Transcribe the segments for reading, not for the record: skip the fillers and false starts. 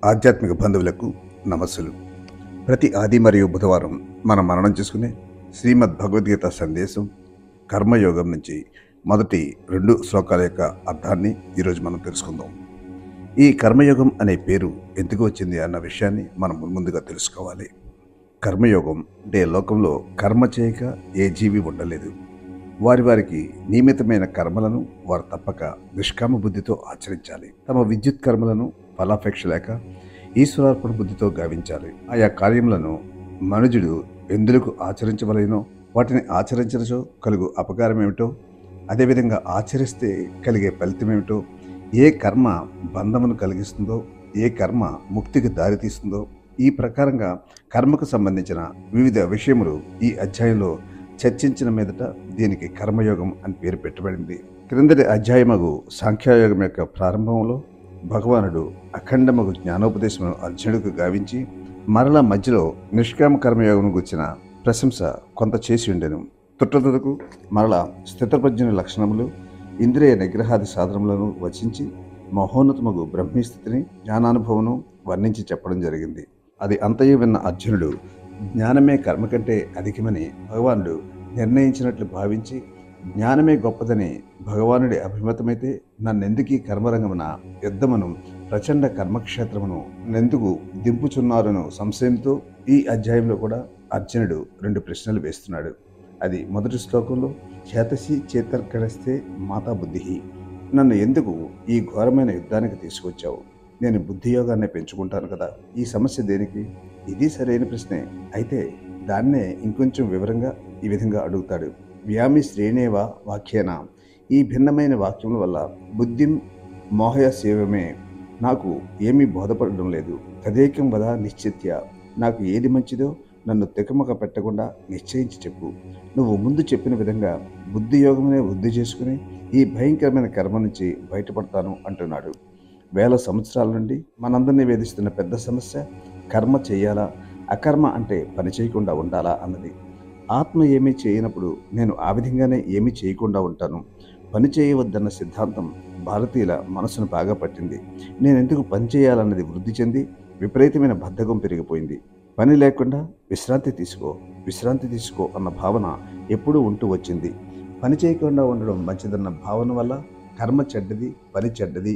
ఆధ్యాత్మిక బంధువులకు నమస్సులు. ప్రతి ఆది మరియు బుధవారం మనం మననం చేసుకునే శ్రీమద్ భగవద్గీత సందేశం కర్మయోగం నుంచి మొదటి 2 శ్లోకాల యొక్క అర్థాన్ని ఈరోజు మనం తెలుసుకుందాం. ఈ కర్మయోగం అనే పేరు ఎందుకు వచ్చింది అన్న విషయాన్ని మనం ముందుగా తెలుసుకోవాలి. కర్మయోగం అంటే లోకంలో కర్మ చేయక ఏ జీవి ఉండలేదు. వారికి నియమితమైన కర్మలను వారు తప్పక నిష్కామ బుద్ధితో ఆచరించాలి. తమ విద్యుత్ కర్మలను ఫలాపేక్ష లేక ఈశ్వరార్పణ బుద్ధితో గావించాలి. ఆయా కార్యములను మనుజుడు ఎందులకు ఆచరించవలెనో, వాటిని ఆచరించనచో కలుగు అపకారం ఏమిటో, అదేవిధంగా ఆచరిస్తే కలిగే ఫలితం ఏమిటో, ఏ కర్మ బంధమును కలిగిస్తుందో, ఏ కర్మ ముక్తికి దారితీస్తుందో, ఈ ప్రకారంగా కర్మకు సంబంధించిన వివిధ విషయములు ఈ అధ్యాయంలో చర్చించిన మీదట దీనికి కర్మయోగం అని పేరు పెట్టబడింది. క్రిందటి అధ్యాయమగు సాంఖ్యయోగం యొక్క ప్రారంభంలో భగవానుడు అఖండమగు జ్ఞానోపదేశమును అర్జునుడికి గావించి మరల మధ్యలో నిష్కామ కర్మయోగం గురించిన ప్రశంస కొంత చేసి ఉండెను. తుట్టతుదకు మరల స్థితప్రజ్ఞుని లక్షణములు, ఇంద్రియ నిగ్రహాది సాధనములను వచించి మహోన్నతమగు బ్రహ్మీస్థితిని జ్ఞానానుభవమును వర్ణించి చెప్పడం జరిగింది. అది అంతయు విన్న అర్జునుడు జ్ఞానమే కర్మ కంటే అధికమని భగవానుడు నిర్ణయించినట్లు భావించి, జ్ఞానమే గొప్పదని భగవానుడి అభిమతమైతే నన్నెందుకీ కర్మరంగమున యుద్ధమును ప్రచండ కర్మక్షేత్రమును నన్నెందుకు దింపుచున్నారను సంశయంతో ఈ అధ్యాయంలో కూడా అర్జునుడు 2 ప్రశ్నలు వేస్తున్నాడు. అది మొదటి శ్లోకంలో చేతసి చేతర్కణస్తే మాతా బుద్ధి, నన్ను ఎందుకు ఈ ఘోరమైన యుద్ధానికి తీసుకొచ్చావు? నేను బుద్ధియోగాన్ని పెంచుకుంటాను కదా, ఈ సమస్య దేనికి? ఇది సరైన ప్రశ్నే. అయితే దాన్నే ఇంకొంచెం వివరంగా ఈ విధంగా అడుగుతాడు. వ్యామి శ్రేణేవా వాక్యేన, ఈ భిన్నమైన వాక్యముల వల్ల బుద్ధిం మోహయ సేవమే, నాకు ఏమీ బోధపడడం లేదు. తదేకం వద నిశ్చిత్య, నాకు ఏది మంచిదో నన్ను తికమక పెట్టకుండా నిశ్చయించి చెప్పు. నువ్వు ముందు చెప్పిన విధంగా బుద్ధియోగమునే వృద్ధి చేసుకుని ఈ భయంకరమైన కర్మ నుంచి బయటపడతాను అంటున్నాడు. వేల సంవత్సరాల నుండి మనందరినీ వేధిస్తున్న పెద్ద సమస్య కర్మ చేయాలా, అకర్మ అంటే పని చేయకుండా ఉండాలా అన్నది. ఆత్మ ఏమీ చేయనప్పుడు నేను ఆ విధంగానే ఏమీ చేయకుండా ఉంటాను. పని చేయవద్దన్న సిద్ధాంతం భారతీయుల మనసును బాగా పట్టింది. నేనెందుకు పని చేయాలన్నది వృద్ధి చెంది విపరీతమైన బద్ధకం పెరిగిపోయింది. పని లేకుండా విశ్రాంతి తీసుకో అన్న భావన ఎప్పుడూ ఉంటూ వచ్చింది. పని చేయకుండా ఉండడం మంచిదన్న భావన వల్ల కర్మ చెడ్డది, పని చెడ్డది,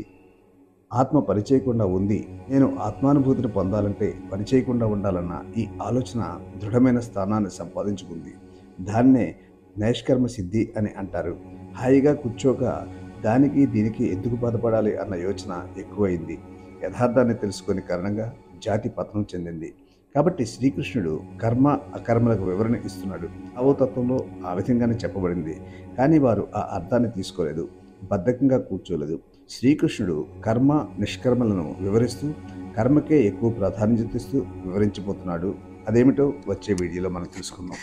ఆత్మ పని చేయకుండా ఉంది, నేను ఆత్మానుభూతిని పొందాలంటే పని చేయకుండా ఉండాలన్న ఈ ఆలోచన దృఢమైన స్థానాన్ని సంపాదించుకుంది. దాన్నే నైష్కర్మ సిద్ధి అని అంటారు. హాయిగా కూర్చోక దానికి దీనికి ఎందుకు బాధపడాలి అన్న యోచన ఎక్కువైంది. యథార్థాన్ని తెలుసుకునే కారణంగా జాతి పతనం చెందింది. కాబట్టి శ్రీకృష్ణుడు కర్మ అకర్మలకు వివరణ ఇస్తున్నాడు. అవతత్వంలో ఆ విధంగానే చెప్పబడింది. కానీ వారు ఆ అర్థాన్ని తీసుకోలేదు, బద్ధకంగా కూర్చోలేదు. శ్రీకృష్ణుడు కర్మ నిష్కర్మలను వివరిస్తూ కర్మకే ఎక్కువ ప్రాధాన్యత ఇస్తూ వివరించబోతున్నాడు. అదేమిటో వచ్చే వీడియోలో మనం తెలుసుకుందాం.